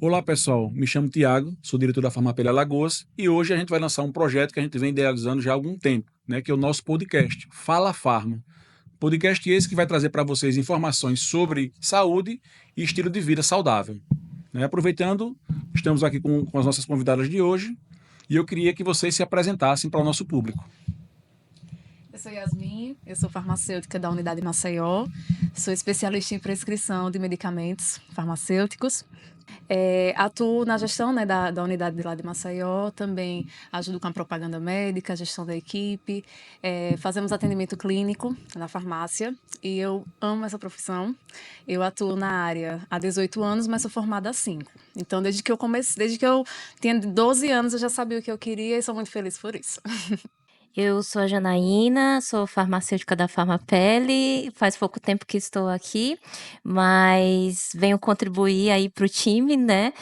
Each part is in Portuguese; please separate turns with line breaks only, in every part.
Olá pessoal, me chamo Tiago, sou diretor da Farmapele Alagoas e hoje a gente vai lançar um projeto que a gente vem idealizando já há algum tempo, né, que é o nosso podcast, Fala Farma. Podcast esse que vai trazer para vocês informações sobre saúde e estilo de vida saudável. Né? Aproveitando, estamos aqui com as nossas convidadas de hoje e eu queria que vocês se apresentassem para o nosso público.
Eu sou Yasmin, eu sou farmacêutica da unidade Maceió, sou especialista em prescrição de medicamentos farmacêuticos. Atuo na gestão, né, da unidade de lá de Maceió, também ajudo com a propaganda médica, a gestão da equipe, fazemos atendimento clínico na farmácia e eu amo essa profissão. Eu atuo na área há 18 anos, mas sou formada há 5. Então, desde que eu tinha 12 anos, eu já sabia o que eu queria e sou muito feliz por isso.
Eu sou a Janaína, sou farmacêutica da Farmapele, faz pouco tempo que estou aqui, mas venho contribuir aí para o time, né?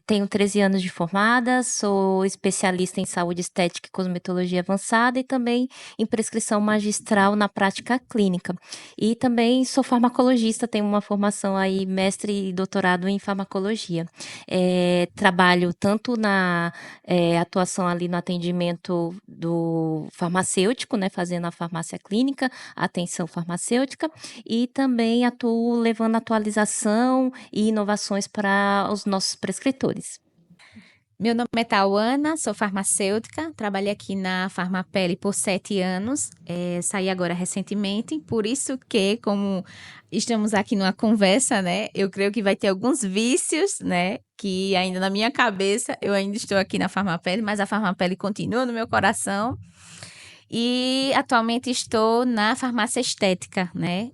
Tenho 13 anos de formada, sou especialista em saúde estética e cosmetologia avançada e também em prescrição magistral na prática clínica. E também sou farmacologista, tenho uma formação aí, mestre e doutorado em farmacologia. Trabalho tanto na atuação ali no atendimento do farmacêutico, né, fazendo a farmácia clínica, a atenção farmacêutica, e também atuo levando atualização e inovações para os nossos prescritores.
Meu nome é Tauana, sou farmacêutica, trabalhei aqui na Farmapele por 7 anos, saí agora recentemente, por isso que, como estamos aqui numa conversa, né, eu creio que vai ter alguns vícios, né, que ainda na minha cabeça, eu ainda estou aqui na Farmapele, mas a Farmapele continua no meu coração. E atualmente estou na farmácia estética, né,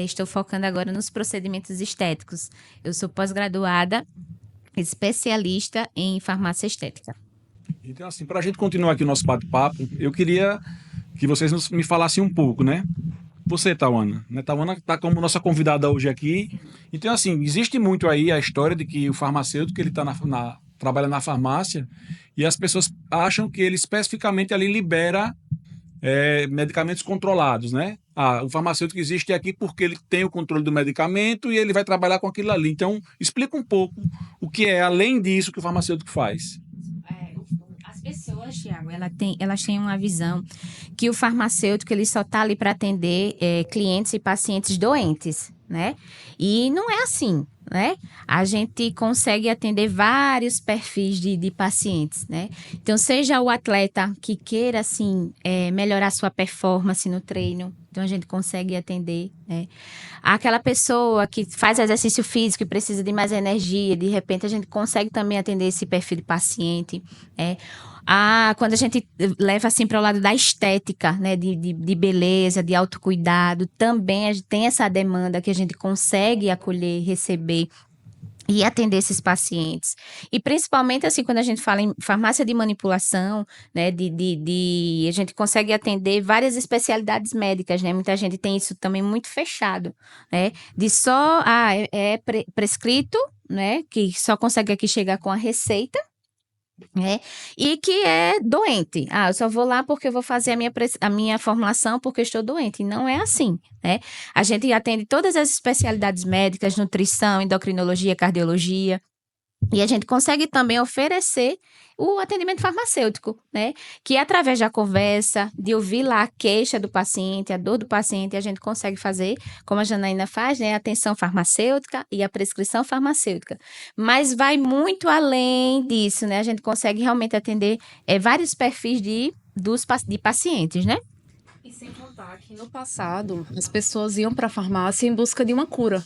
estou focando agora nos procedimentos estéticos. Eu sou pós-graduada, especialista em farmácia estética.
Então, assim, para a gente continuar aqui o nosso bate-papo, eu queria que vocês me falassem um pouco, né? Você, Tauana, né? Tauana está como nossa convidada hoje aqui. Então, assim, existe muito aí a história de que o farmacêutico, ele trabalha na farmácia e as pessoas acham que ele especificamente ali libera medicamentos controlados, né? O farmacêutico existe aqui porque ele tem o controle do medicamento e ele vai trabalhar com aquilo ali. Então, explica um pouco o que é, além disso, que o farmacêutico faz.
As pessoas, Thiago, elas têm uma visão que o farmacêutico ele só está ali para atender clientes e pacientes doentes, né? E não é assim, né? A gente consegue atender vários perfis de pacientes, né? Então, seja o atleta que queira, assim, melhorar sua performance no treino, então a gente consegue atender, né? Aquela pessoa que faz exercício físico e precisa de mais energia, de repente a gente consegue também atender esse perfil de paciente, né? Quando a gente leva assim para o lado da estética, né, de beleza, de autocuidado, também a gente tem essa demanda que a gente consegue acolher, receber e atender esses pacientes. E principalmente, assim, quando a gente fala em farmácia de manipulação, né, a gente consegue atender várias especialidades médicas, né? Muita gente tem isso também muito fechado, né? De só, prescrito, né? Que só consegue aqui chegar com a receita, né? E que é doente. Eu só vou lá porque eu vou fazer a minha formulação porque eu estou doente. E não é assim, né? A gente atende todas as especialidades médicas, nutrição, endocrinologia, cardiologia. E a gente consegue também oferecer o atendimento farmacêutico, né? Que através da conversa, de ouvir lá a queixa do paciente, a dor do paciente, a gente consegue fazer, como a Janaína faz, né? A atenção farmacêutica e a prescrição farmacêutica. Mas vai muito além disso, né? A gente consegue realmente atender vários perfis de pacientes, né?
E sem contar que no passado, as pessoas iam para a farmácia em busca de uma cura,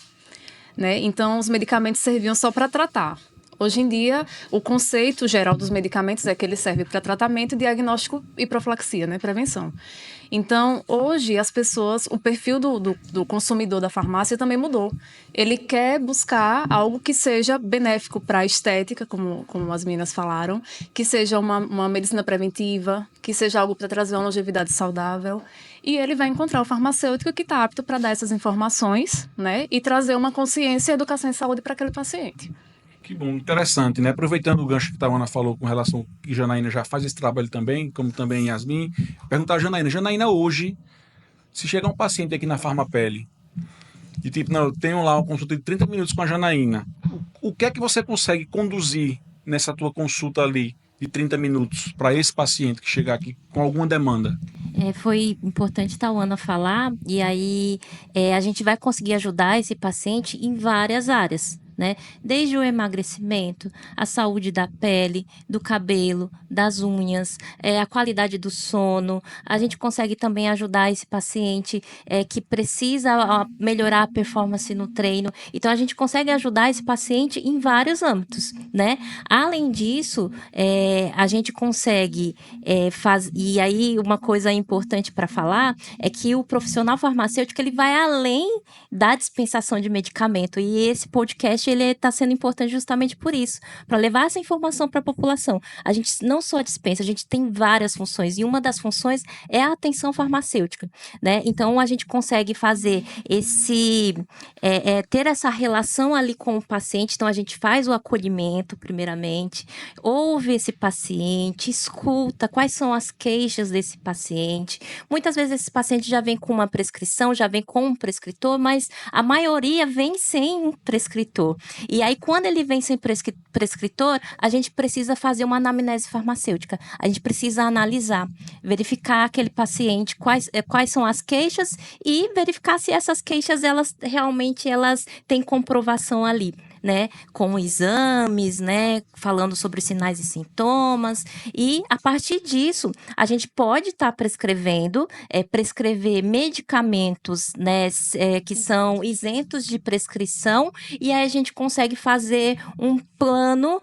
né? Então, os medicamentos serviam só para tratar. Hoje em dia, o conceito geral dos medicamentos é que ele serve para tratamento, diagnóstico e profilaxia, né? Prevenção. Então, hoje, as pessoas, o perfil do consumidor da farmácia também mudou. Ele quer buscar algo que seja benéfico para a estética, como as meninas falaram, que seja uma medicina preventiva, que seja algo para trazer uma longevidade saudável. E ele vai encontrar o farmacêutico que está apto para dar essas informações, né? E trazer uma consciência e educação em saúde para aquele paciente.
Que bom, interessante, né? Aproveitando o gancho que a Tauana falou com relação ao que Janaína já faz esse trabalho também, como também Yasmin, perguntar a Janaína, hoje, se chegar um paciente aqui na Farmapele e tipo, não, eu tenho lá uma consulta de 30 minutos com a Janaína, o que é que você consegue conduzir nessa tua consulta ali de 30 minutos para esse paciente que chegar aqui com alguma demanda?
Foi importante Tauana falar, e aí a gente vai conseguir ajudar esse paciente em várias áreas, né? Desde o emagrecimento, a saúde da pele, do cabelo, das unhas, a qualidade do sono. A gente consegue também ajudar esse paciente que precisa melhorar a performance no treino. Então, a gente consegue ajudar esse paciente em vários âmbitos, né? Além disso, a gente consegue fazer... E aí, uma coisa importante para falar é que o profissional farmacêutico ele vai além da dispensação de medicamento. E esse podcast ele está sendo importante justamente por isso, para levar essa informação para a população. A gente não só dispensa, a gente tem várias funções, e uma das funções é a atenção farmacêutica, né? Então, a gente consegue fazer ter essa relação ali com o paciente. Então, a gente faz o acolhimento, primeiramente, ouve esse paciente, escuta quais são as queixas desse paciente. Muitas vezes esse paciente já vem com uma prescrição, já vem com um prescritor, mas a maioria vem sem um prescritor. E aí, quando ele vem sem prescritor, a gente precisa fazer uma anamnese farmacêutica. A gente precisa analisar, verificar aquele paciente, quais são as queixas e verificar se essas queixas, elas realmente têm comprovação ali, né, com exames, né, falando sobre sinais e sintomas, e a partir disso, a gente pode estar prescrever medicamentos, né, que são isentos de prescrição, e aí a gente consegue fazer um plano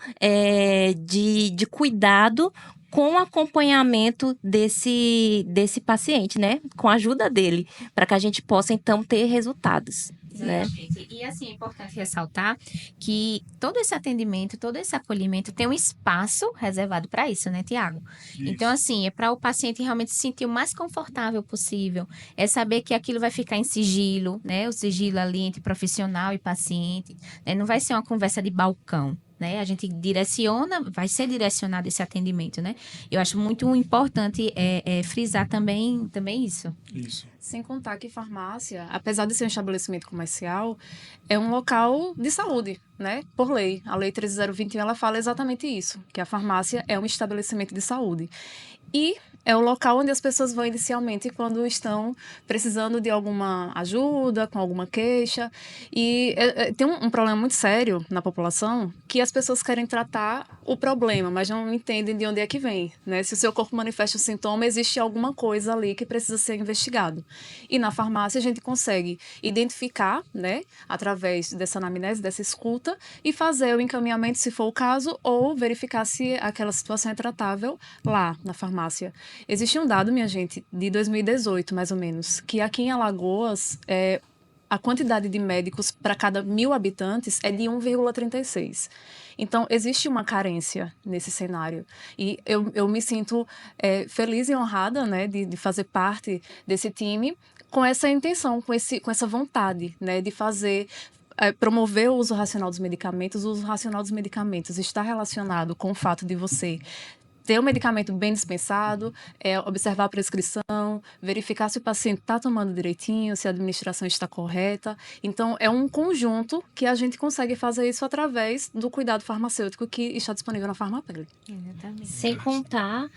de cuidado com acompanhamento desse paciente, né, com a ajuda dele, para que a gente possa, então, ter resultados. Né?
E assim, é importante ressaltar que todo esse atendimento, todo esse acolhimento tem um espaço reservado para isso, né, Tiago? Então, assim, é para o paciente realmente se sentir o mais confortável possível. É saber que aquilo vai ficar em sigilo, né? O sigilo ali entre profissional e paciente. Né? Não vai ser uma conversa de balcão. Né? A gente vai ser direcionado esse atendimento, né? Eu acho muito importante frisar também isso.
Isso.
Sem contar que farmácia, apesar de ser um estabelecimento comercial, é um local de saúde, né? Por lei. A Lei 13021, ela fala exatamente isso, que a farmácia é um estabelecimento de saúde. E é o local onde as pessoas vão inicialmente quando estão precisando de alguma ajuda, com alguma queixa. E tem um problema muito sério na população, que as pessoas querem tratar o problema, mas não entendem de onde é que vem, né? Se o seu corpo manifesta um sintoma, existe alguma coisa ali que precisa ser investigado. E na farmácia a gente consegue identificar, né, através dessa anamnese, dessa escuta, e fazer o encaminhamento, se for o caso, ou verificar se aquela situação é tratável lá na farmácia. Existe um dado, minha gente, de 2018, mais ou menos, que aqui em Alagoas, a quantidade de médicos para cada 1.000 habitantes é de 1,36. Então, existe uma carência nesse cenário. E eu me sinto feliz e honrada, né, de fazer parte desse time com essa intenção, com essa vontade, né, de promover o uso racional dos medicamentos. O uso racional dos medicamentos está relacionado com o fato de você ter o medicamento bem dispensado, observar a prescrição, verificar se o paciente está tomando direitinho, se a administração está correta. Então, é um conjunto que a gente consegue fazer isso através do cuidado farmacêutico que está disponível na Farmapele.
Exatamente.
Sem contar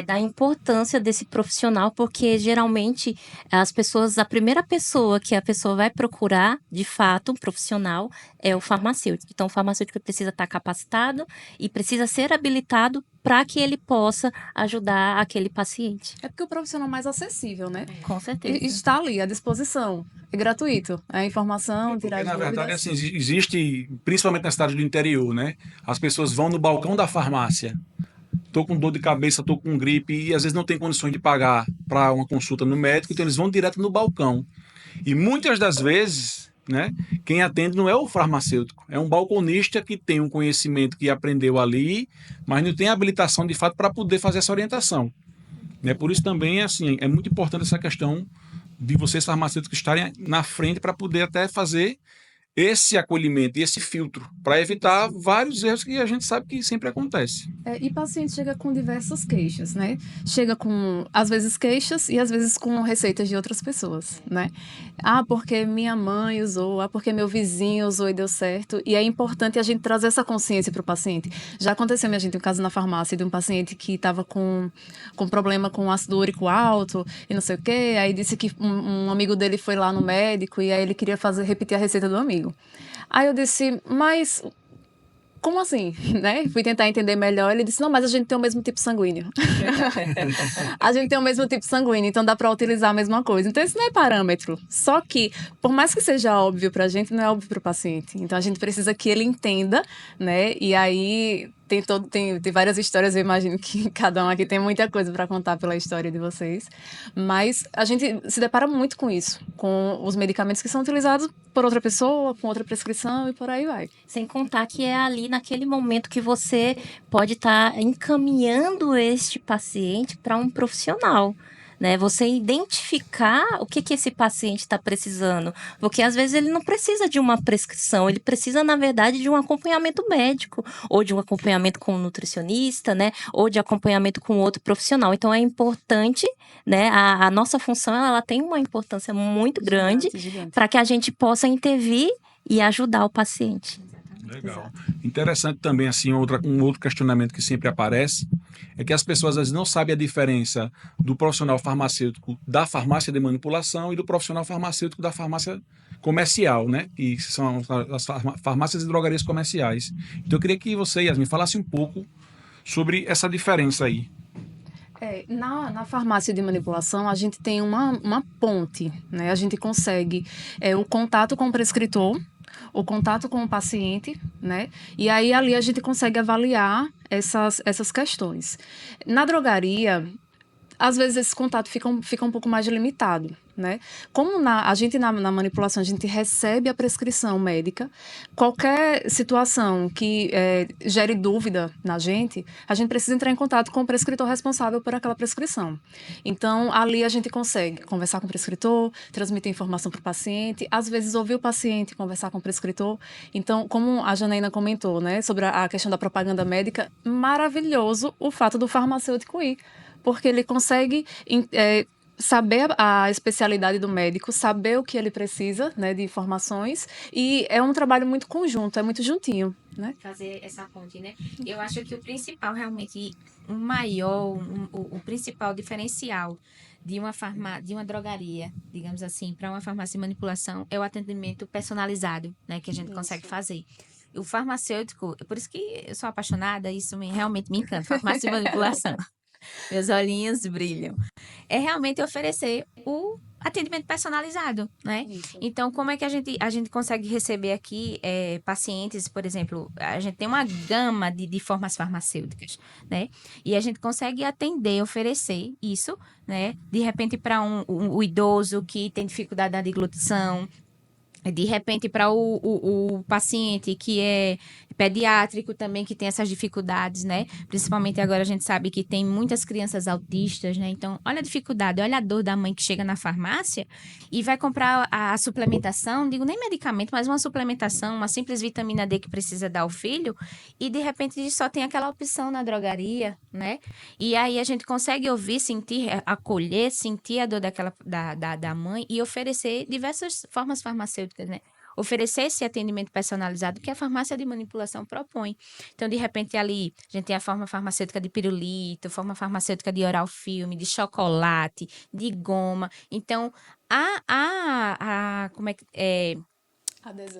da importância desse profissional, porque geralmente a primeira pessoa que a pessoa vai procurar, de fato, um profissional, é o farmacêutico. Então, o farmacêutico precisa estar capacitado e precisa ser habilitado para que ele possa ajudar aquele paciente.
É porque o profissional é mais acessível, né?
Com certeza.
E está ali à disposição. É gratuito. É informação, tirar
Porque, na
dúvidas.
verdade, assim, existe, principalmente na cidade do interior, né? As pessoas vão no balcão da farmácia. Tô com dor de cabeça, tô com gripe, e às vezes não tem condições de pagar para uma consulta no médico, então eles vão direto no balcão. E muitas das vezes, né, quem atende não é o farmacêutico, é um balconista que tem um conhecimento que aprendeu ali, mas não tem habilitação de fato para poder fazer essa orientação. Né? Por isso também assim, é muito importante essa questão de vocês farmacêuticos estarem na frente para poder até fazer esse acolhimento e esse filtro para evitar vários erros que a gente sabe que sempre acontece.
E paciente chega com diversas queixas, né? Chega com, às vezes, queixas e às vezes com receitas de outras pessoas, né? Ah, porque minha mãe usou, ah, porque meu vizinho usou e deu certo. E é importante a gente trazer essa consciência para o paciente. Já aconteceu, minha gente, um caso na farmácia de um paciente que estava com problema com ácido úrico alto e não sei o quê. Aí disse que um amigo dele foi lá no médico e aí ele queria repetir a receita do amigo. Aí eu disse, mas como assim? Né? Fui tentar entender melhor. Ele disse, não, mas a gente tem o mesmo tipo sanguíneo. A gente tem o mesmo tipo sanguíneo, então dá para utilizar a mesma coisa. Então, isso não é parâmetro. Só que, por mais que seja óbvio para a gente, não é óbvio para o paciente. Então, a gente precisa que ele entenda, né? E aí, tem várias histórias, eu imagino que cada um aqui tem muita coisa para contar pela história de vocês. Mas a gente se depara muito com isso, com os medicamentos que são utilizados por outra pessoa, com outra prescrição e por aí vai.
Sem contar que é ali naquele momento que você pode estar encaminhando este paciente para um profissional. Né, você identificar o que esse paciente está precisando, porque às vezes ele não precisa de uma prescrição, ele precisa, na verdade, de um acompanhamento médico, ou de um acompanhamento com um nutricionista, né, ou de acompanhamento com outro profissional. Então, é importante, né, a nossa função, ela tem uma importância muito grande para que a gente possa intervir e ajudar o paciente.
Legal. Interessante também, assim, um outro questionamento que sempre aparece é que as pessoas às vezes não sabem a diferença do profissional farmacêutico da farmácia de manipulação e do profissional farmacêutico da farmácia comercial, né? Que são as farmácias e drogarias comerciais. Então eu queria que você, Yasmin, falasse um pouco sobre essa diferença aí.
Na farmácia de manipulação, a gente tem uma ponte, né? A gente consegue o contato com o prescritor, o contato com o paciente, né? E aí ali a gente consegue avaliar essas questões. Na drogaria, às vezes esse contato fica um pouco mais limitado, né? Como a gente na manipulação, a gente recebe a prescrição médica, qualquer situação que gere dúvida na gente, a gente precisa entrar em contato com o prescritor responsável por aquela prescrição. Então, ali a gente consegue conversar com o prescritor, transmitir informação para o paciente, às vezes ouvir o paciente, conversar com o prescritor. Então, como a Janaína comentou, né, sobre a questão da propaganda médica, maravilhoso o fato do farmacêutico ir, porque ele consegue saber a especialidade do médico, saber o que ele precisa, né, de informações, e é um trabalho muito conjunto, é muito juntinho, né?
Fazer essa ponte, né? Eu acho que o principal, realmente, o principal diferencial de uma drogaria, digamos assim, para uma farmácia de manipulação é o atendimento personalizado, né, que a gente consegue fazer. O farmacêutico, por isso que eu sou apaixonada, realmente me encanta, farmácia de manipulação. Meus olhinhos brilham. É realmente oferecer o atendimento personalizado, né?
Isso.
Então, como é que a gente consegue receber aqui pacientes, por exemplo, a gente tem uma gama de formas farmacêuticas, né? E a gente consegue atender, oferecer isso, né? De repente, para o idoso que tem dificuldade na deglutição, de repente, para o paciente que é pediátrico também, que tem essas dificuldades, né? Principalmente agora a gente sabe que tem muitas crianças autistas, né? Então, olha a dificuldade, olha a dor da mãe que chega na farmácia e vai comprar a suplementação, não digo nem medicamento, mas uma suplementação, uma simples vitamina D que precisa dar ao filho, e de repente só tem aquela opção na drogaria, né? E aí a gente consegue ouvir, sentir, acolher, sentir a dor da mãe e oferecer diversas formas farmacêuticas, né? Oferecer esse atendimento personalizado que a farmácia de manipulação propõe. Então, de repente, ali, a gente tem a forma farmacêutica de pirulito, forma farmacêutica de oral filme, de chocolate, de goma. Então, a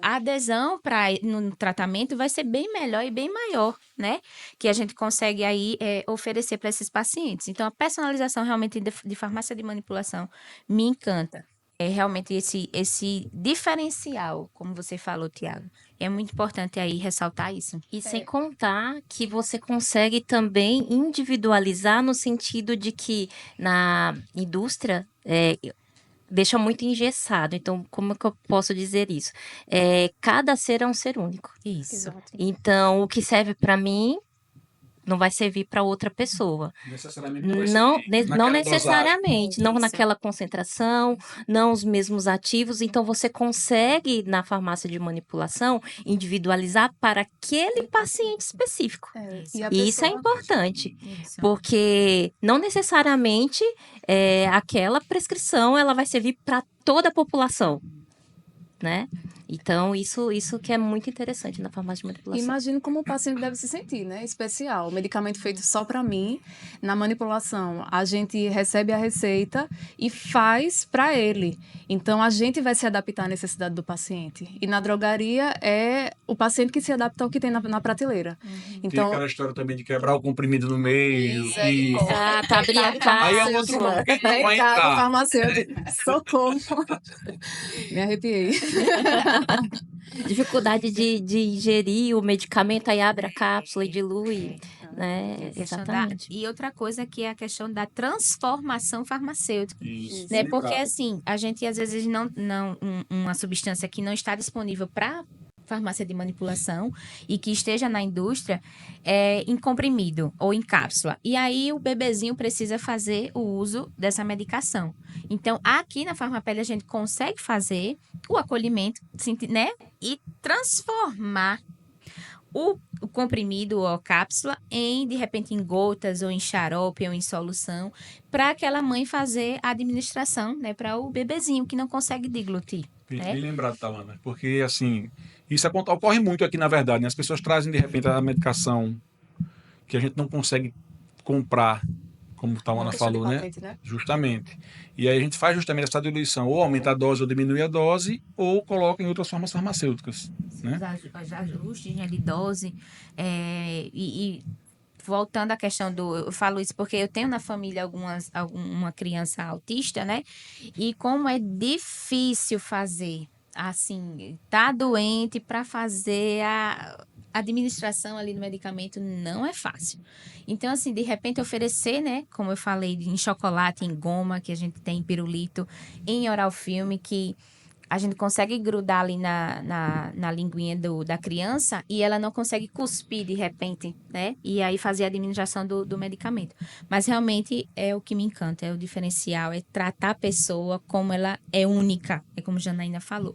adesão no tratamento vai ser bem melhor e bem maior, né? Que a gente consegue aí oferecer para esses pacientes. Então, a personalização realmente de farmácia de manipulação me encanta. É realmente esse diferencial, como você falou, Tiago. É muito importante aí ressaltar isso.
E sem contar que você consegue também individualizar no sentido de que na indústria deixa muito engessado. Então, como é que eu posso dizer isso? Cada ser é um ser único.
Isso.
Exato.
Então, o que serve para mim não vai servir para outra pessoa.
Necessariamente
Não,
não
não necessariamente, não
Isso.
naquela concentração, não os mesmos ativos. Então, você consegue, na farmácia de manipulação, individualizar para aquele paciente específico.
E a
E isso é
pessoa-
importante,
Isso.
porque não necessariamente aquela prescrição ela vai servir para toda a população, né? Então, isso que é muito interessante na farmácia de manipulação.
Imagino como o paciente deve se sentir, né? Especial. O medicamento feito só para mim. Na manipulação, a gente recebe a receita e faz para ele. Então, a gente vai se adaptar à necessidade do paciente. E na drogaria, é o paciente que se adapta ao que tem na prateleira.
Tem
Então,
aquela história também de quebrar o comprimido no meio. E...
Exato, abrir a
Aí é
cápsula.
outro nome que não vai
Obrigada,
entrar.
farmacêutico. Socorro. Me arrepiei.
Dificuldade de ingerir o medicamento, aí abre a cápsula e dilui, né?
A questão
Exatamente.
E outra coisa que é a questão da transformação farmacêutica.
Isso,
Né?
bem
Porque
bravo.
assim, a gente às vezes uma substância que não está disponível para farmácia de manipulação e que esteja na indústria em comprimido ou em cápsula. E aí o bebezinho precisa fazer o uso dessa medicação. Então, aqui na Farmapele a gente consegue fazer o acolhimento, né? E transformar o comprimido ou a cápsula de repente, em gotas ou em xarope ou em solução, para aquela mãe fazer a administração, né, para o bebezinho que não consegue deglutir.
Bem lembrado, Tawana. Porque, assim, isso ocorre muito aqui, na verdade, né? As pessoas trazem, de repente, a medicação que a gente não consegue comprar, como a Tawana falou, né?
Patente, né?
Justamente. E aí a gente faz justamente essa diluição, ou aumenta a dose ou diminui a dose, ou coloca em outras formas farmacêuticas, né?
Os ajustes, né, de dose. E voltando à questão eu falo isso porque eu tenho na família uma criança autista, né? E como é difícil fazer, assim, tá doente para fazer a administração ali do medicamento não é fácil. Então, assim, de repente oferecer, né, como eu falei, em chocolate, em goma, que a gente tem em pirulito, em oral filme, que a gente consegue grudar ali na linguinha da criança e ela não consegue cuspir de repente, né? E aí fazer a administração do medicamento. Mas realmente é o que me encanta, é o diferencial, é tratar a pessoa como ela é única. É como a Janaína falou.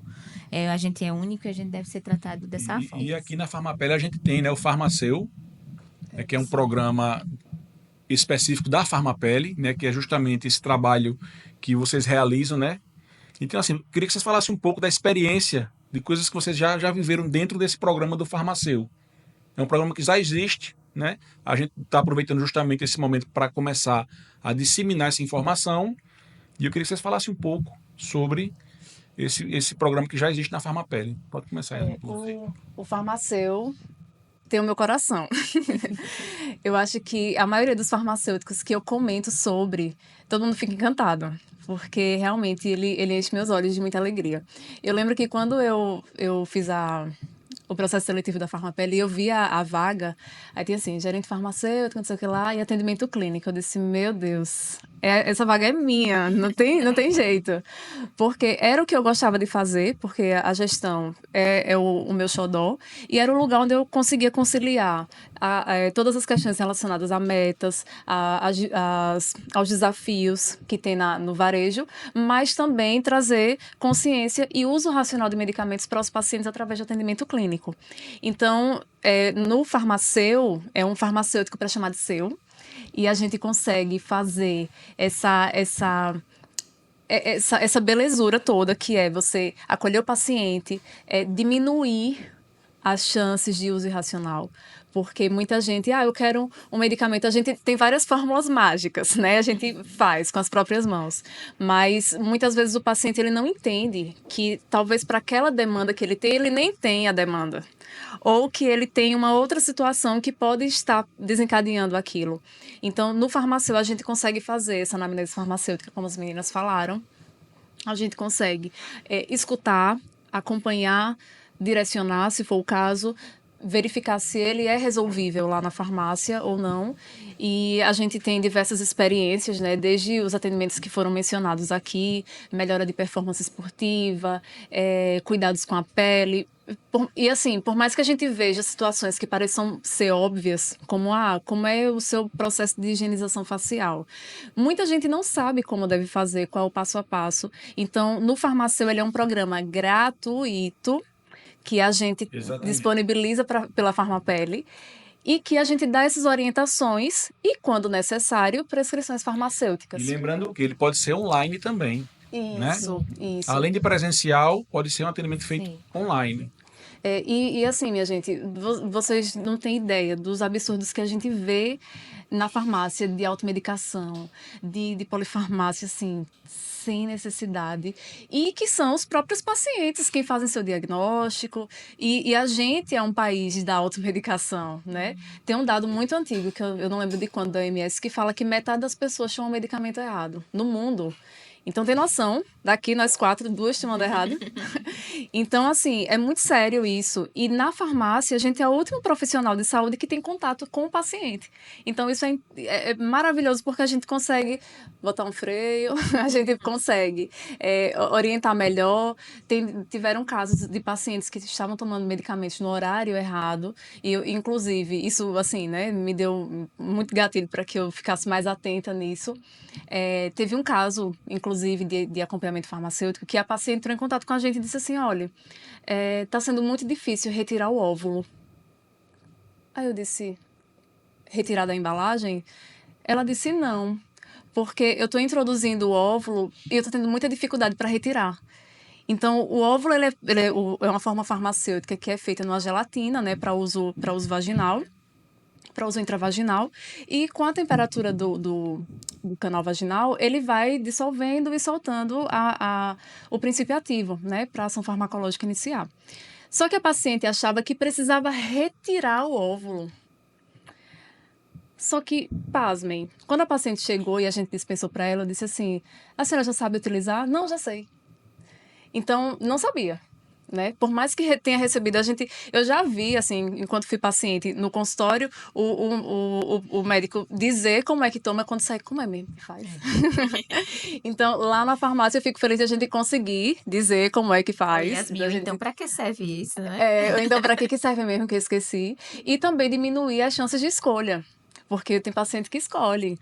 A gente é único e a gente deve ser tratado dessa forma.
E aqui na Farmapele a gente tem, né, o Farmaceu, que é um programa específico da Farmapele, né, que é justamente esse trabalho que vocês realizam, né? Então, assim, eu queria que vocês falassem um pouco da experiência, de coisas que vocês já viveram dentro desse programa do Farmaceu. É um programa que já existe, né? A gente está aproveitando justamente esse momento para começar a disseminar essa informação. E eu queria que vocês falassem um pouco sobre esse programa que já existe na Farmapele. Pode começar, Ana, por você.
O farmacêutico tem o meu coração. Eu acho que a maioria dos farmacêuticos que eu comento sobre, todo mundo fica encantado, porque realmente ele enche meus olhos de muita alegria. Eu lembro que quando eu fiz o processo seletivo da Farmapele, eu vi a vaga, aí tinha assim, gerente farmacêutico, não sei o que lá, e atendimento clínico. Eu disse, meu Deus, essa vaga é minha, não tem jeito. Porque era o que eu gostava de fazer, porque a gestão é o meu xodó, e era o lugar onde eu conseguia conciliar todas as questões relacionadas a metas, aos desafios que tem no varejo, mas também trazer consciência e uso racional de medicamentos para os pacientes através de atendimento clínico. Então, no Farmaceu, é um farmacêutico para chamar de seu, e a gente consegue fazer essa belezura toda, que é você acolher o paciente, diminuir as chances de uso irracional. Porque muita gente, eu quero um medicamento. A gente tem várias fórmulas mágicas, né? A gente faz com as próprias mãos. Mas muitas vezes o paciente ele não entende que talvez para aquela demanda que ele tem, ele nem tem a demanda. Ou que ele tem uma outra situação que pode estar desencadeando aquilo. Então, no farmacêutico, a gente consegue fazer essa anamnese farmacêutica, como as meninas falaram. A gente consegue escutar, acompanhar, direcionar, se for o caso, verificar se ele é resolvível lá na farmácia ou não. E a gente tem diversas experiências, né? Desde os atendimentos que foram mencionados aqui, melhora de performance esportiva, cuidados com a pele, E assim, por mais que a gente veja situações que pareçam ser óbvias, como é o seu processo de higienização facial, muita gente não sabe como deve fazer, qual é o passo a passo. Então, no Farmaceu, ele é um programa gratuito que a gente
Exatamente.
disponibiliza pela Farmapele e que a gente dá essas orientações e, quando necessário, prescrições
E
farmacêuticas.
lembrando que ele pode ser online também, né?
Isso.
Além de presencial, pode ser um atendimento feito
Sim.
online.
E assim, minha gente, vocês não têm ideia dos absurdos que a gente vê na farmácia de automedicação, de polifarmácia, assim, sem necessidade, e que são os próprios pacientes quem fazem seu diagnóstico, e a gente é um país da automedicação, né? Tem um dado muito antigo, que eu não lembro de quando, da OMS, que fala que metade das pessoas tomam o medicamento errado no mundo. Então, tem noção, daqui nós 4, 2 tomando errado. Então, assim, é muito sério isso. E na farmácia, a gente é o último profissional de saúde que tem contato com o paciente. Então, isso é maravilhoso porque a gente consegue botar um freio, a gente consegue orientar melhor. Tiveram casos de pacientes que estavam tomando medicamentos no horário errado. E, inclusive, isso, assim, né, me deu muito gatilho para que eu ficasse mais atenta nisso. Teve um caso, inclusive, de acompanhamento farmacêutico, que a paciente entrou em contato com a gente e disse assim, olha, tá sendo muito difícil retirar o óvulo. Aí eu disse, retirar da embalagem? Ela disse, não, porque eu estou introduzindo o óvulo e eu estou tendo muita dificuldade para retirar. Então, o óvulo é uma forma farmacêutica que é feita numa gelatina, né, para uso vaginal, para uso intravaginal, e com a temperatura do canal vaginal, ele vai dissolvendo e soltando o princípio ativo, né, para a ação farmacológica iniciar. Só que a paciente achava que precisava retirar o óvulo. Só que, pasmem, quando a paciente chegou e a gente dispensou para ela, eu disse assim, a senhora já sabe utilizar? Não, já sei. Então, não sabia. Né? Por mais que tenha recebido, eu já vi, assim, enquanto fui paciente no consultório, o médico dizer como é que toma quando sai, como é mesmo que faz. Então, lá na farmácia, eu fico feliz de a gente conseguir dizer como é que faz.
Yasmin, então para que serve isso, né?
Então, para que serve mesmo, que eu esqueci. E também diminuir as chances de escolha. Porque tem paciente que escolhe.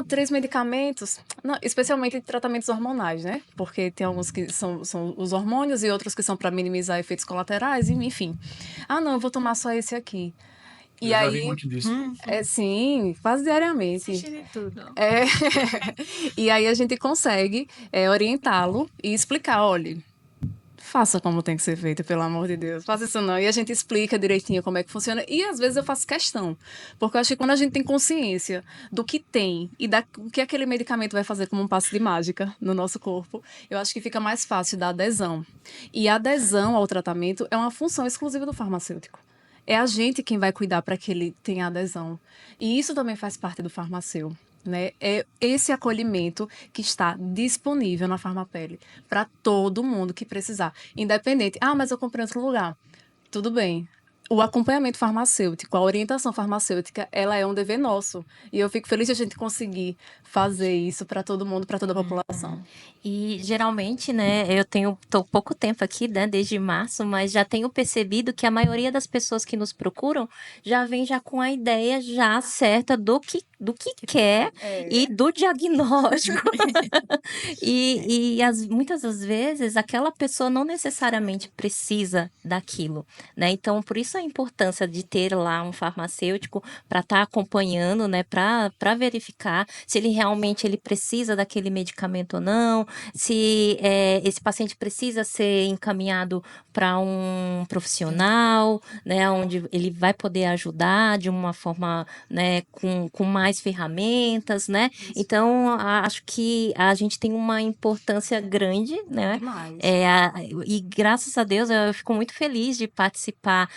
3 medicamentos, não, especialmente tratamentos hormonais, né? Porque tem alguns que são os hormônios e outros que são para minimizar efeitos colaterais, enfim. Não, eu vou tomar só esse aqui.
Eu já vi muito disso.
Sim, quase diariamente.
De tudo.
E aí a gente consegue orientá-lo e explicar, olha, faça como tem que ser feito, pelo amor de Deus. Faça isso não. E a gente explica direitinho como é que funciona. E às vezes eu faço questão. Porque eu acho que quando a gente tem consciência do que tem e do que aquele medicamento vai fazer como um passe de mágica no nosso corpo, eu acho que fica mais fácil da adesão. E a adesão ao tratamento é uma função exclusiva do farmacêutico. É a gente quem vai cuidar para que ele tenha adesão. E isso também faz parte do farmacêutico. Né? É esse acolhimento que está disponível na Farmapele para todo mundo que precisar, independente. Mas eu comprei em outro lugar. Tudo bem. O acompanhamento farmacêutico, a orientação farmacêutica, ela é um dever nosso. E eu fico feliz de a gente conseguir fazer isso para todo mundo, para toda a população.
E geralmente, né, tô pouco tempo aqui, né, desde março, mas já tenho percebido que a maioria das pessoas que nos procuram já vem já com a ideia já certa do que quer e do diagnóstico. Muitas das vezes aquela pessoa não necessariamente precisa daquilo, né? Então, por isso a importância de ter lá um farmacêutico para estar acompanhando, né, para verificar se ele precisa daquele medicamento ou não, se esse paciente precisa ser encaminhado para um profissional, né, onde ele vai poder ajudar de uma forma, né, com mais ferramentas, né? Então, acho que a gente tem uma importância grande, né?
Demais.
E graças a Deus eu fico muito feliz de participar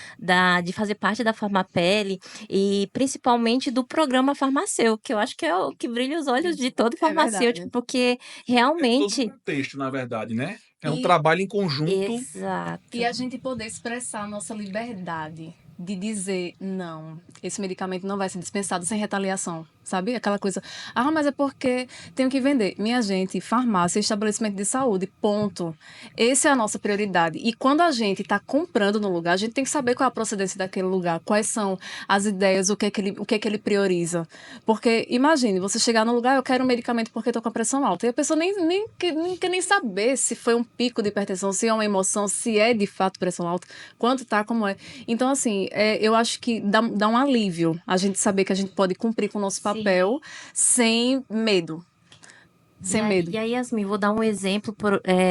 de fazer parte da Farmapele e principalmente do programa farmacêutico, que eu acho que é o que brilha os olhos de todo farmacêutico, porque realmente...
É todo um contexto, na verdade, né? É um
E-
trabalho em conjunto.
Exato.
E a gente poder expressar a nossa liberdade de dizer, não, esse medicamento não vai ser dispensado sem retaliação. sabe? Aquela coisa, mas é porque tenho que vender. Minha gente, farmácia, estabelecimento de saúde, ponto. Essa é a nossa prioridade. E quando a gente está comprando no lugar, a gente tem que saber qual é a procedência daquele lugar, quais são as ideias, o que é que ele prioriza. Porque, imagine, você chegar no lugar, eu quero um medicamento porque estou com a pressão alta. E a pessoa nem quer nem saber se foi um pico de hipertensão, se é uma emoção, se é de fato pressão alta, quanto tá, como é. Então, assim, eu acho que dá um alívio a gente saber que a gente pode cumprir com o nosso papel sem medo. Sem medo.
E aí, Yasmin, vou dar um exemplo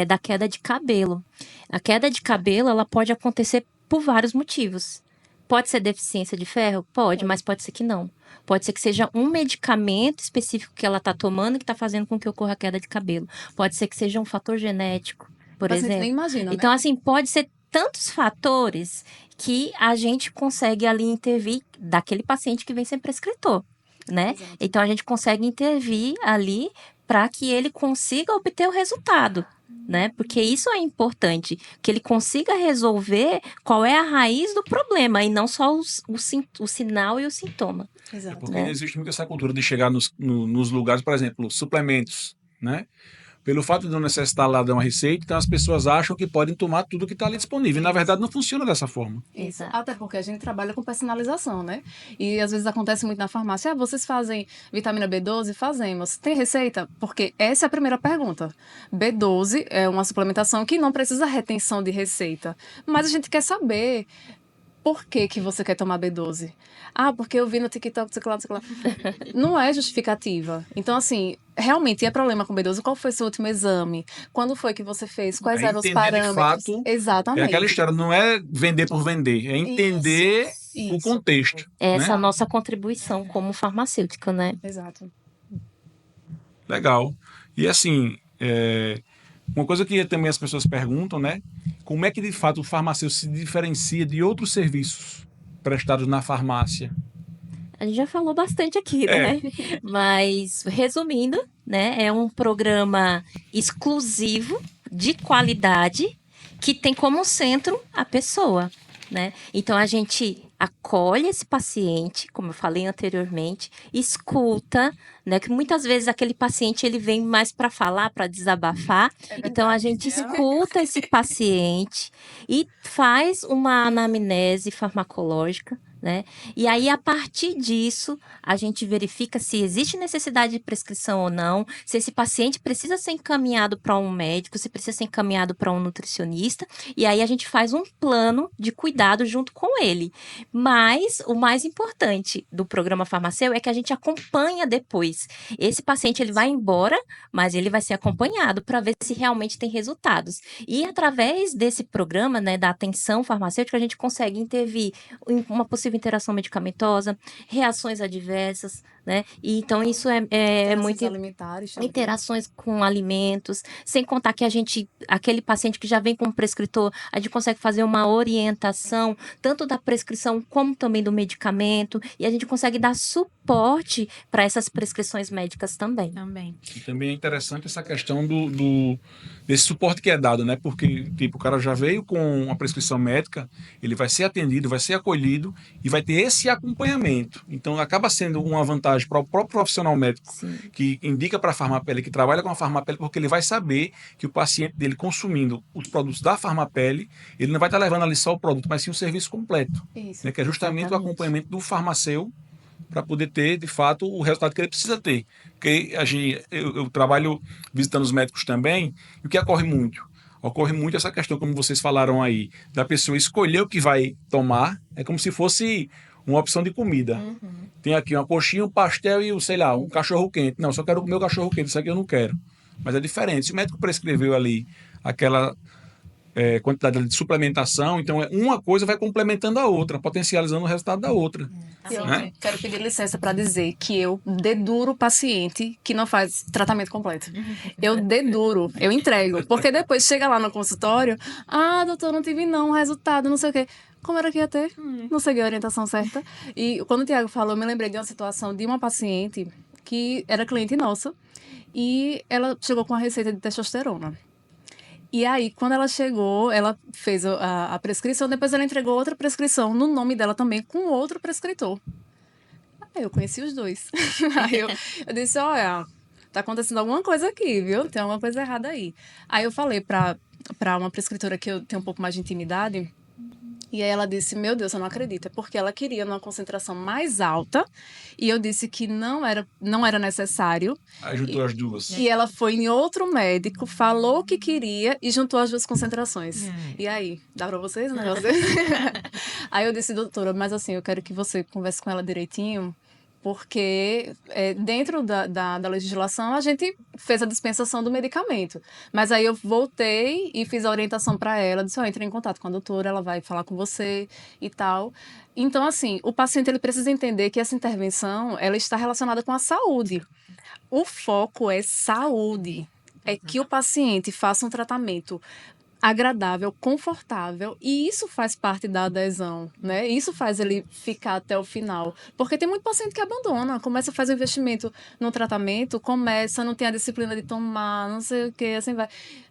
da queda de cabelo. A queda de cabelo, ela pode acontecer por vários motivos. Pode ser deficiência de ferro? Pode, mas pode ser que não. Pode ser que seja um medicamento específico que ela está tomando que está fazendo com que ocorra a queda de cabelo. Pode ser que seja um fator genético, por exemplo.
Nem imagina,
então,
né?
assim, pode ser tantos fatores que a gente consegue ali intervir daquele paciente que vem sem prescritor, né?
Exato.
Então, a gente consegue intervir ali para que ele consiga obter o resultado, né? Porque isso é importante, que ele consiga resolver qual é a raiz do problema e não só o sinal e o sintoma.
Exato.
Porque existe muito essa cultura de chegar nos lugares, por exemplo, suplementos, né? Pelo fato de não necessitar lá dar uma receita, então as pessoas acham que podem tomar tudo que está ali disponível. E, na verdade, não funciona dessa forma.
Isso.
Exato.
Até porque a gente trabalha com personalização, né? E às vezes acontece muito na farmácia. Vocês fazem vitamina B12? Fazemos. Tem receita? Porque essa é a primeira pergunta. B12 é uma suplementação que não precisa retenção de receita. Mas a gente quer saber por que você quer tomar B12. Porque eu vi no TikTok, sei lá. Não é justificativa. Então, assim, realmente é problema com B12. Qual foi seu último exame? Quando foi que você fez? Quais eram os
entender
parâmetros?
de fato.
Exatamente.
É aquela história, não é vender por vender, é entender o
Isso.
contexto.
Essa é a
né?
nossa contribuição como farmacêutica, né?
Exato.
Legal. E assim, uma coisa que também as pessoas perguntam, né? Como é que de fato o farmacêutico se diferencia de outros serviços prestados na farmácia?
A gente já falou bastante aqui, né? Mas, resumindo, né? É um programa exclusivo, de qualidade, que tem como centro a pessoa, né? Então, a gente acolhe esse paciente, como eu falei anteriormente, escuta, né? Que muitas vezes aquele paciente, ele vem mais para falar, para desabafar. Então, a gente escuta esse paciente e faz uma anamnese farmacológica, né? E aí, a partir disso, a gente verifica se existe necessidade de prescrição ou não, se esse paciente precisa ser encaminhado para um médico, se precisa ser encaminhado para um nutricionista, e aí a gente faz um plano de cuidado junto com ele. Mas o mais importante do programa farmacêutico é que a gente acompanha depois. Esse paciente, ele vai embora, mas ele vai ser acompanhado para ver se realmente tem resultados. E através desse programa, né, da atenção farmacêutica, a gente consegue intervir em uma possível interação medicamentosa, reações adversas, né? E então isso é muito
alimentares também.
interações com alimentos, sem contar que aquele paciente que já vem com prescritor, a gente consegue fazer uma orientação, tanto da prescrição como também do medicamento, e a gente consegue dar suporte para essas prescrições médicas também.
E também é interessante essa questão desse suporte que é dado, né? Porque, tipo, o cara já veio com a prescrição médica, ele vai ser atendido, vai ser acolhido e vai ter esse acompanhamento. Então, acaba sendo uma vantagem para o próprio profissional médico,
Sim.
que indica para a Farmapele, que trabalha com a Farmapele, porque ele vai saber que o paciente dele consumindo os produtos da Farmapele, ele não vai estar levando ali só o produto, mas sim o serviço completo,
Isso.
né? Que é justamente
Exatamente.
o acompanhamento do farmacêutico para poder ter, de fato, o resultado que ele precisa ter. Porque eu trabalho visitando os médicos também, e o que ocorre muito? Ocorre muito essa questão, como vocês falaram aí, da pessoa escolher o que vai tomar, é como se fosse uma opção de comida. Tem aqui uma coxinha, um pastel e, sei lá, um cachorro-quente. Não, só quero comer o cachorro-quente, isso aqui eu não quero. Mas é diferente. Se o médico prescreveu ali aquela quantidade de suplementação, então uma coisa vai complementando a outra, potencializando o resultado da outra.
Eu
Né?
quero pedir licença para dizer que eu deduro o paciente que não faz tratamento completo. Eu deduro, eu entrego. Porque depois chega lá no consultório, doutor, não tive não, resultado, não sei o quê. Como era que ia ter? Não segui a orientação certa. E quando o Tiago falou, eu me lembrei de uma situação de uma paciente que era cliente nossa e ela chegou com a receita de testosterona. E aí, quando ela chegou, ela fez a prescrição, depois ela entregou outra prescrição no nome dela também, com outro prescritor. Aí eu conheci os dois. Aí eu disse, olha, tá acontecendo alguma coisa aqui, viu? Tem alguma coisa errada aí. Aí eu falei pra uma prescritora que eu tenho um pouco mais de intimidade, e aí ela disse, meu Deus, eu não acredito. É porque ela queria uma concentração mais alta, e eu disse que não era necessário.
Aí juntou as duas.
E ela foi em outro médico, falou que queria e juntou as duas concentrações. E aí, dá pra vocês, né? Aí eu disse, doutora, mas assim, eu quero que você converse com ela direitinho, porque dentro da legislação a gente fez a dispensação do medicamento. Mas aí eu voltei e fiz a orientação para ela, disse, entre em contato com a doutora, ela vai falar com você e tal. Então, assim, o paciente ele precisa entender que essa intervenção ela está relacionada com a saúde. O foco é saúde. É que o paciente faça um tratamento agradável, confortável, e isso faz parte da adesão, né? Isso faz ele ficar até o final. Porque tem muito paciente que abandona, começa a fazer um investimento no tratamento, não tem a disciplina de tomar, não sei o que, assim vai.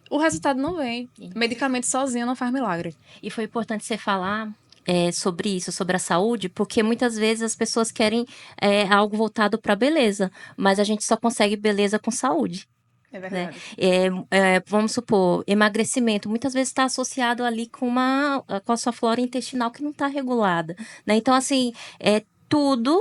O resultado não vem. Medicamento sozinho não faz milagre.
E foi importante você falar sobre isso, sobre a saúde, porque muitas vezes as pessoas querem algo voltado para beleza, mas a gente só consegue beleza com saúde.
É verdade.
Vamos supor, emagrecimento, muitas vezes está associado ali com a sua flora intestinal que não está regulada, né? Então, assim, tudo,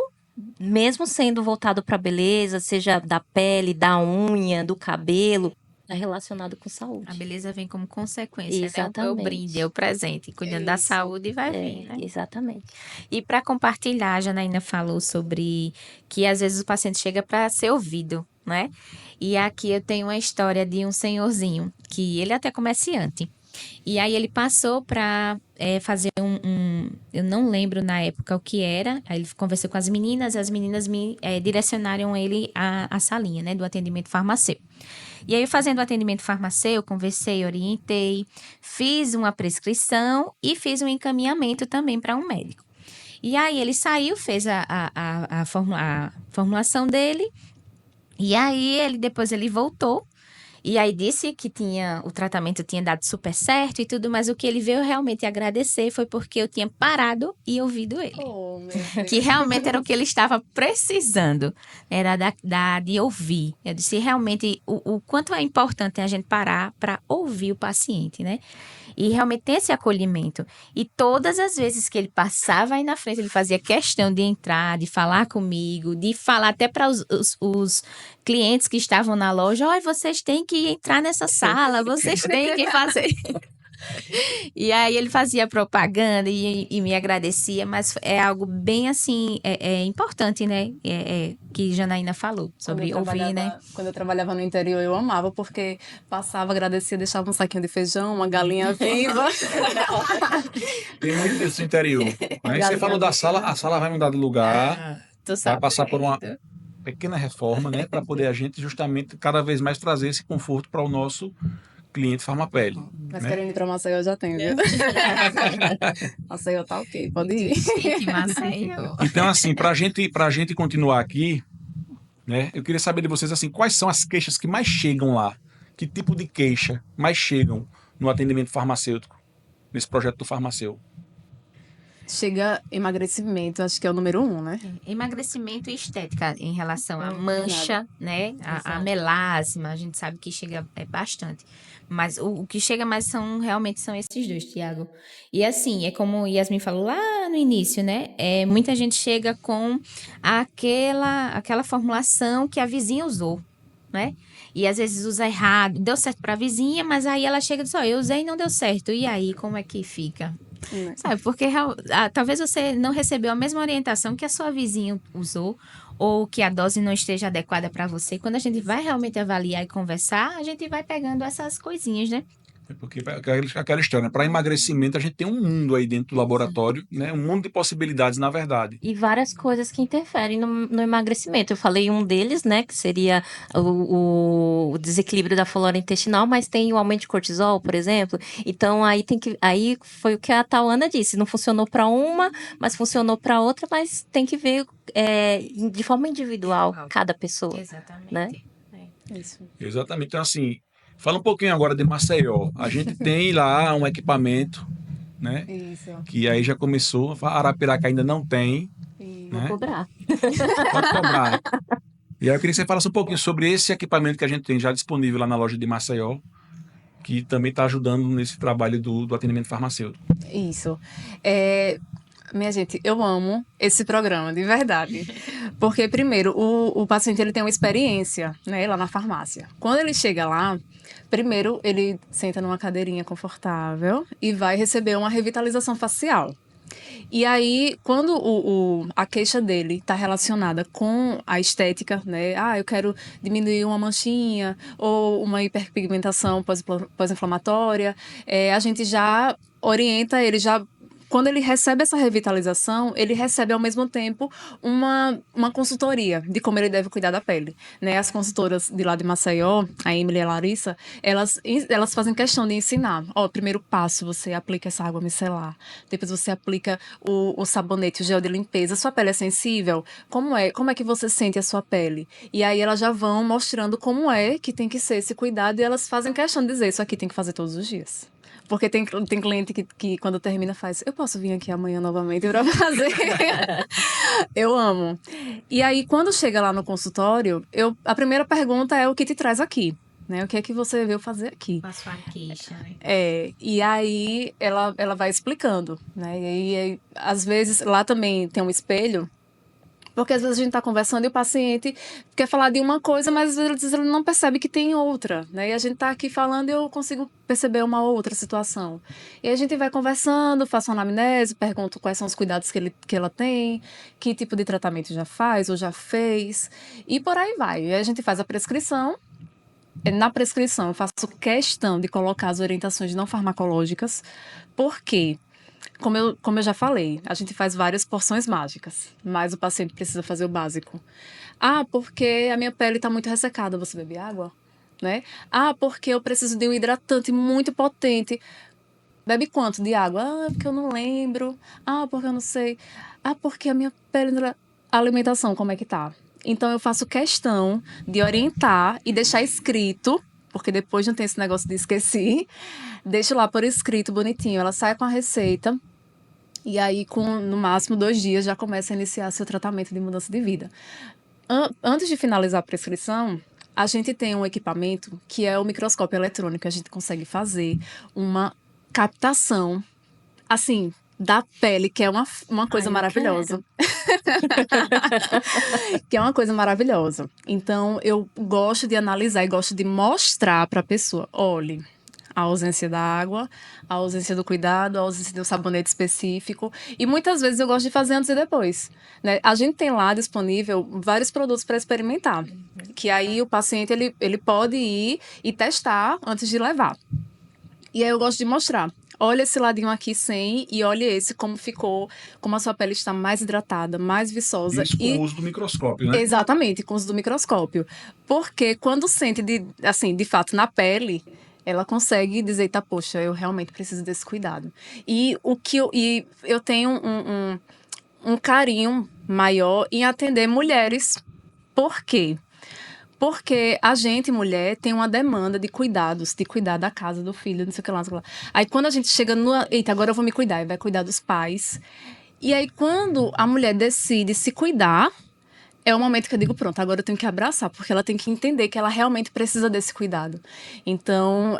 mesmo sendo voltado para beleza, seja da pele, da unha, do cabelo, é relacionado com saúde.
A beleza vem como consequência, né?
Exatamente.
É o brinde, é o presente. Cuidando da
Isso.
saúde vai vir, né?
Exatamente.
E para compartilhar, a Janaína falou sobre que às vezes o paciente chega para ser ouvido, né? E aqui eu tenho uma história de um senhorzinho, que ele é até comerciante. E aí ele passou para fazer eu não lembro na época o que era. Aí ele conversou com as meninas me direcionaram ele à salinha, né, do atendimento farmacêutico. E aí, fazendo o atendimento farmacêutico, conversei, orientei, fiz uma prescrição e fiz um encaminhamento também para um médico. E aí ele saiu, fez a formulação dele, e aí depois ele voltou. E aí disse que o tratamento tinha dado super certo e tudo, mas o que ele veio realmente agradecer foi porque eu tinha parado e ouvido ele.
Oh, meu Deus.
Que realmente era o que ele estava precisando, era de ouvir. Eu disse realmente o quanto é importante a gente parar para ouvir o paciente, né? E realmente ter esse acolhimento. E todas as vezes que ele passava aí na frente, ele fazia questão de entrar, de falar comigo, de falar até para os clientes que estavam na loja, olha, vocês têm que entrar nessa sala, vocês têm que fazer. E aí ele fazia propaganda e me agradecia, mas é algo bem assim, importante, né? Que Janaína falou sobre ouvir, né?
Quando eu trabalhava no interior, eu amava, porque passava, agradecia, deixava um saquinho de feijão, uma galinha viva.
Tem muito desse interior. Aí você falou da sala, a sala vai mudar de lugar,
Tu
vai
sabe.
passar por uma pequena reforma, né? Para poder a gente justamente cada vez mais trazer esse conforto para o nosso cliente Farmapele.
Mas
né?
querendo ir pra Maceió, eu já tenho, viu? Maceió tá ok, pode ir.
Que Maceió.
Então, assim, pra gente continuar aqui, né? Eu queria saber de vocês, assim, quais são as queixas que mais chegam lá? Que tipo de queixa mais chegam no atendimento farmacêutico, nesse projeto do Farmaceu?
Chega emagrecimento, acho que é o número 1, né?
Emagrecimento e estética em relação à
É,
mancha, né? A
Exato.
melasma, a gente sabe que chega bastante. Mas o que chega mais realmente são esses dois, Tiago. E assim, é como Yasmin falou lá no início, né? Muita gente chega com aquela formulação que a vizinha usou, né? E às vezes usa errado, deu certo para a vizinha, mas aí ela chega e diz, ó, eu usei e não deu certo. E aí, como é que fica? Sabe, porque talvez você não recebeu a mesma orientação que a sua vizinha usou, ou que a dose não esteja adequada para você. Quando a gente vai realmente avaliar e conversar, a gente vai pegando essas coisinhas, né?
É porque aquela história, né? Para emagrecimento, a gente tem um mundo aí dentro do laboratório, né? Um mundo de possibilidades, na verdade.
E várias coisas que interferem no emagrecimento. Eu falei um deles, né, que seria o desequilíbrio da flora intestinal, mas tem o aumento de cortisol, por exemplo. Então, aí foi o que a Tauana disse. Não funcionou para uma, mas funcionou para outra, mas tem que ver de forma individual cada pessoa.
Exatamente.
Né?
Isso.
Exatamente. Então, assim, fala um pouquinho agora de Maceió. A gente tem lá um equipamento, né?
Isso.
Que aí já começou. Arapiraca ainda não tem.
Vou
né?
cobrar.
Pode cobrar. E aí eu queria que você falasse um pouquinho sobre esse equipamento que a gente tem já disponível lá na loja de Maceió, que também está ajudando nesse trabalho do atendimento farmacêutico.
Isso. Minha gente, eu amo esse programa, de verdade. Porque, primeiro, o paciente ele tem uma experiência, né, lá na farmácia. Quando ele chega lá, primeiro ele senta numa cadeirinha confortável e vai receber uma revitalização facial. E aí, quando a queixa dele está relacionada com a estética, né? Ah, eu quero diminuir uma manchinha ou uma hiperpigmentação pós-inflamatória, a gente já orienta ele, já quando ele recebe essa revitalização, ele recebe ao mesmo tempo uma consultoria de como ele deve cuidar da pele, né? As consultoras de lá de Maceió, a Emily e a Larissa, elas fazem questão de ensinar. Ó, primeiro passo, você aplica essa água micelar. Depois você aplica o sabonete, o gel de limpeza. Sua pele é sensível? Como é que você sente a sua pele? E aí elas já vão mostrando como é que tem que ser esse cuidado e elas fazem questão de dizer, isso aqui tem que fazer todos os dias. Porque tem cliente que quando termina faz, eu posso vir aqui amanhã novamente para fazer? Eu amo. E aí, quando chega lá no consultório, a primeira pergunta é o que te traz aqui, né? O que é que você veio fazer aqui?
Com a sua queixa, né?
E aí ela vai explicando, né? E aí, às vezes, lá também tem um espelho, porque às vezes a gente está conversando e o paciente quer falar de uma coisa, mas às vezes ele não percebe que tem outra, né? E a gente está aqui falando e eu consigo perceber uma outra situação. E a gente vai conversando, faço uma anamnese, pergunto quais são os cuidados que ela tem, que tipo de tratamento já faz ou já fez, e por aí vai. E a gente faz a prescrição. Na prescrição, eu faço questão de colocar as orientações não farmacológicas, porque como eu já falei, a gente faz várias porções mágicas, mas o paciente precisa fazer o básico. Ah, porque a minha pele está muito ressecada, você bebe água? Né? Ah, porque eu preciso de um hidratante muito potente. Bebe quanto de água? Ah, porque eu não lembro. Ah, porque eu não sei. Ah, porque a minha pele... A alimentação, como é que tá? Então, eu faço questão de orientar e deixar escrito, porque depois não tem esse negócio de esquecer. Deixo lá por escrito, bonitinho. Ela sai com a receita e aí, com no máximo 2 dias, já começa a iniciar seu tratamento de mudança de vida. Antes de finalizar a prescrição, a gente tem um equipamento que é o microscópio eletrônico. A gente consegue fazer uma captação, assim, da pele, que é uma coisa maravilhosa. Que é uma coisa maravilhosa. Então, eu gosto de analisar e gosto de mostrar para a pessoa, olhe, a ausência da água, a ausência do cuidado, a ausência do sabonete específico. E muitas vezes eu gosto de fazer antes e depois, né? A gente tem lá disponível vários produtos para experimentar, que aí o paciente ele pode ir e testar antes de levar. E aí eu gosto de mostrar. Olha esse ladinho aqui sem e olha esse como ficou, como a sua pele está mais hidratada, mais viçosa.
Isso com o uso do microscópio, né?
Exatamente, com o uso do microscópio. Porque quando sente, de fato, na pele, ela consegue dizer, tá, poxa, eu realmente preciso desse cuidado. E eu tenho um carinho maior em atender mulheres. Por quê? Porque a gente, mulher, tem uma demanda de cuidados, de cuidar da casa, do filho, não sei o que lá, não sei o que lá. Aí quando a gente chega eita, agora eu vou me cuidar, e vai cuidar dos pais. E aí quando a mulher decide se cuidar, é o momento que eu digo, pronto, agora eu tenho que abraçar, porque ela tem que entender que ela realmente precisa desse cuidado. Então,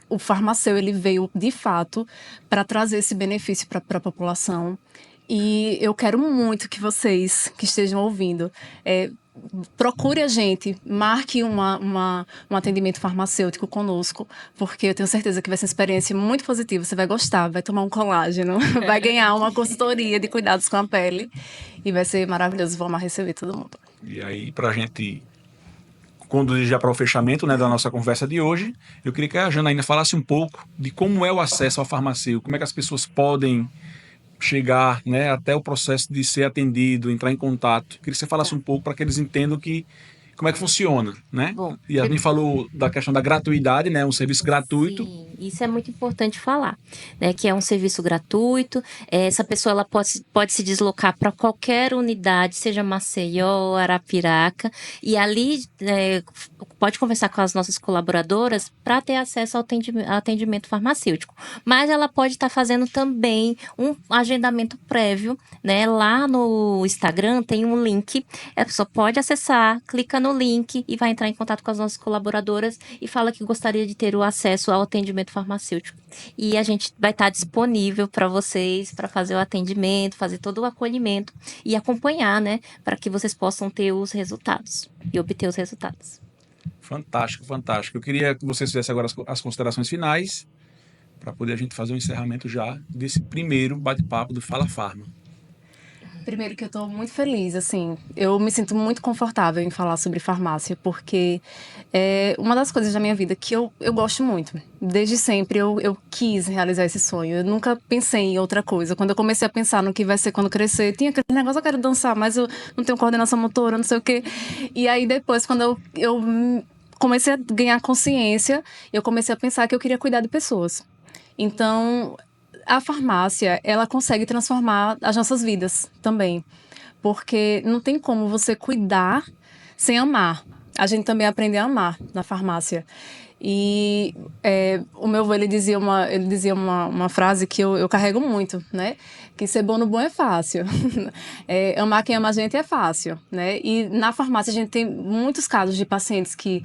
o farmacêutico, ele veio, de fato, para trazer esse benefício para a população. E eu quero muito que vocês, que estejam ouvindo, procure a gente, marque um atendimento farmacêutico conosco, porque eu tenho certeza que vai ser uma experiência muito positiva. Você vai gostar, vai tomar um colágeno, vai ganhar uma consultoria de cuidados com a pele e vai ser maravilhoso. Vamos amar receber todo mundo.
E aí, para a gente conduzir já para o fechamento, né, da nossa conversa de hoje, eu queria que a Janaína falasse um pouco de como é o acesso ao farmacêutico, como é que as pessoas podem chegar, né, até o processo de ser atendido, entrar em contato. Eu queria que você falasse um pouco para que eles entendam que como é que funciona, né?
Bom,
E a gente falou da questão da gratuidade, né? Um serviço gratuito.
Sim, isso é muito importante falar, né? Que é um serviço gratuito. Essa pessoa ela pode se deslocar para qualquer unidade, seja Maceió, Arapiraca, e ali pode conversar com as nossas colaboradoras para ter acesso ao atendimento farmacêutico. Mas ela pode estar fazendo também um agendamento prévio, né? Lá no Instagram tem um link, a pessoa pode acessar, clica no link e vai entrar em contato com as nossas colaboradoras e fala que gostaria de ter o acesso ao atendimento farmacêutico. E a gente vai estar disponível para vocês, para fazer o atendimento, fazer todo o acolhimento e acompanhar, né? Para que vocês possam ter os resultados e obter os resultados.
Fantástico, fantástico. Eu queria que vocês fizessem agora as considerações finais, para poder a gente fazer um encerramento já desse primeiro bate-papo do Fala Farma.
Primeiro que eu estou muito feliz, assim, eu me sinto muito confortável em falar sobre farmácia, porque é uma das coisas da minha vida que eu gosto muito. Desde sempre eu quis realizar esse sonho, eu nunca pensei em outra coisa. Quando eu comecei a pensar no que vai ser quando crescer, tinha aquele negócio, eu quero dançar, mas eu não tenho coordenação motora, não sei o quê. E aí depois, quando eu comecei a ganhar consciência, eu comecei a pensar que eu queria cuidar de pessoas. Então, a farmácia, ela consegue transformar as nossas vidas também. Porque não tem como você cuidar sem amar. A gente também aprende a amar na farmácia. E o meu avô, ele dizia uma frase que eu carrego muito, né? Que ser bom no bom é fácil. Amar quem ama a gente é fácil, né? E na farmácia a gente tem muitos casos de pacientes que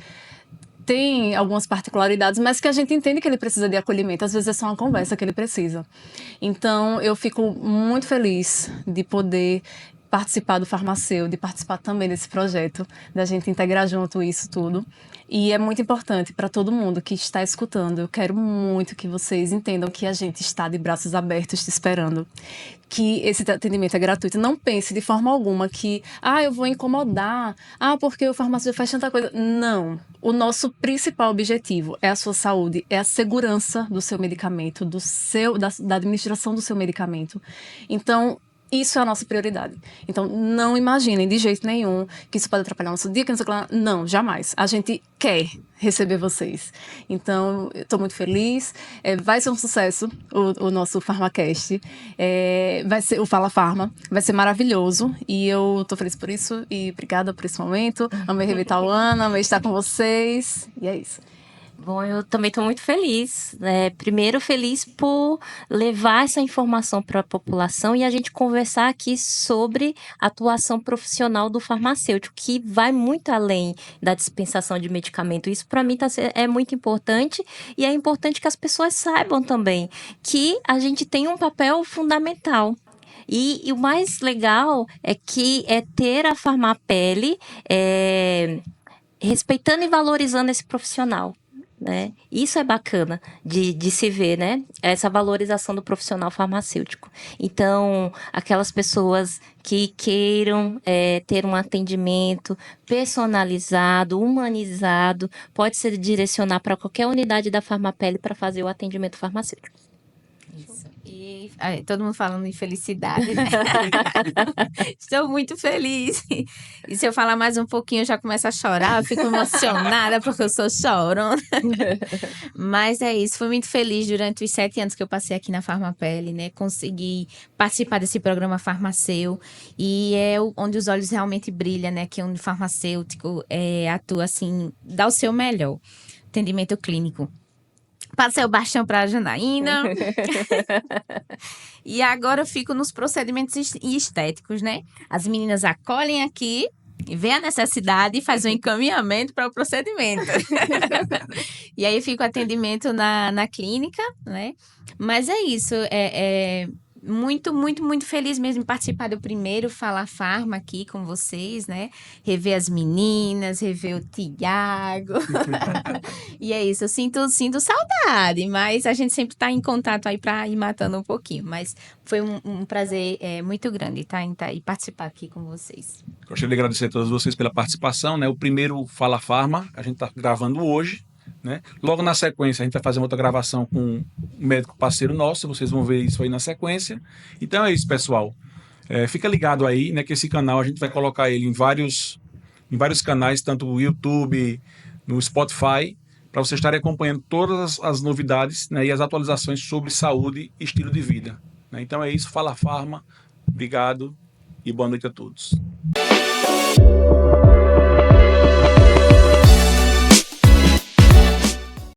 tem algumas particularidades, mas que a gente entende que ele precisa de acolhimento. Às vezes é só uma conversa que ele precisa. Então, eu fico muito feliz de poder participar do Farmaceu, de participar também desse projeto, da gente integrar junto isso tudo. E é muito importante para todo mundo que está escutando. Eu quero muito que vocês entendam que a gente está de braços abertos te esperando. Que esse atendimento é gratuito. Não pense de forma alguma que, eu vou incomodar, porque o farmacêutico faz tanta coisa. Não. O nosso principal objetivo é a sua saúde, é a segurança do seu medicamento, da administração do seu medicamento. Então, isso é a nossa prioridade. Então, não imaginem de jeito nenhum que isso pode atrapalhar o nosso dia, que não sei o que lá. Não, jamais. A gente quer receber vocês. Então, eu estou muito feliz. Vai ser um sucesso o nosso PharmaCast. Vai ser o Fala Farma. Vai ser maravilhoso. E eu estou feliz por isso. E obrigada por esse momento. Amei rever Tauana, amei estar com vocês. E é isso.
Bom, eu também estou muito feliz. Primeiro, feliz por levar essa informação para a população e a gente conversar aqui sobre a atuação profissional do farmacêutico, que vai muito além da dispensação de medicamento. Isso, para mim, é muito importante e é importante que as pessoas saibam também que a gente tem um papel fundamental. E o mais legal é ter a Farmapele respeitando e valorizando esse profissional. Né? Isso é bacana de se ver, né? Essa valorização do profissional farmacêutico. Então, aquelas pessoas que queiram ter um atendimento personalizado, humanizado, pode se direcionar para qualquer unidade da Farmapele para fazer o atendimento farmacêutico.
Isso. E todo mundo falando em felicidade, né? Estou muito feliz. E se eu falar mais um pouquinho, eu já começo a chorar. Eu fico emocionada porque eu sou chorona. Mas é isso. Fui muito feliz durante os 7 anos que eu passei aqui na Farmapele, né? Consegui participar desse programa Farmaceu. E é onde os olhos realmente brilham, né? Que é onde o farmacêutico atua, assim, dá o seu melhor. Atendimento clínico. Passei o bastão para a Janaína. E agora eu fico nos procedimentos estéticos, né? As meninas acolhem aqui, vê a necessidade e faz um encaminhamento para o procedimento. E aí eu fico atendimento na clínica, né? Mas é isso, muito, muito, muito feliz mesmo em participar do primeiro Fala Farma aqui com vocês, né? Rever as meninas, rever o Tiago. E é isso, eu sinto saudade, mas a gente sempre tá em contato aí para ir matando um pouquinho. Mas foi um prazer muito grande estar e participar aqui com vocês.
Gostaria de agradecer a todos vocês pela participação, né? O primeiro Fala Farma, a gente está gravando hoje, né? Logo na sequência, a gente vai fazer uma outra gravação com um médico parceiro nosso, vocês vão ver isso aí na sequência. Então é isso, pessoal. Fica ligado aí, né? Que esse canal a gente vai colocar ele em vários em vários canais, tanto no YouTube, no Spotify, para vocês estarem acompanhando todas as novidades, né, e as atualizações sobre saúde e estilo de vida, né? Então é isso, Fala Farma, obrigado e boa noite a todos.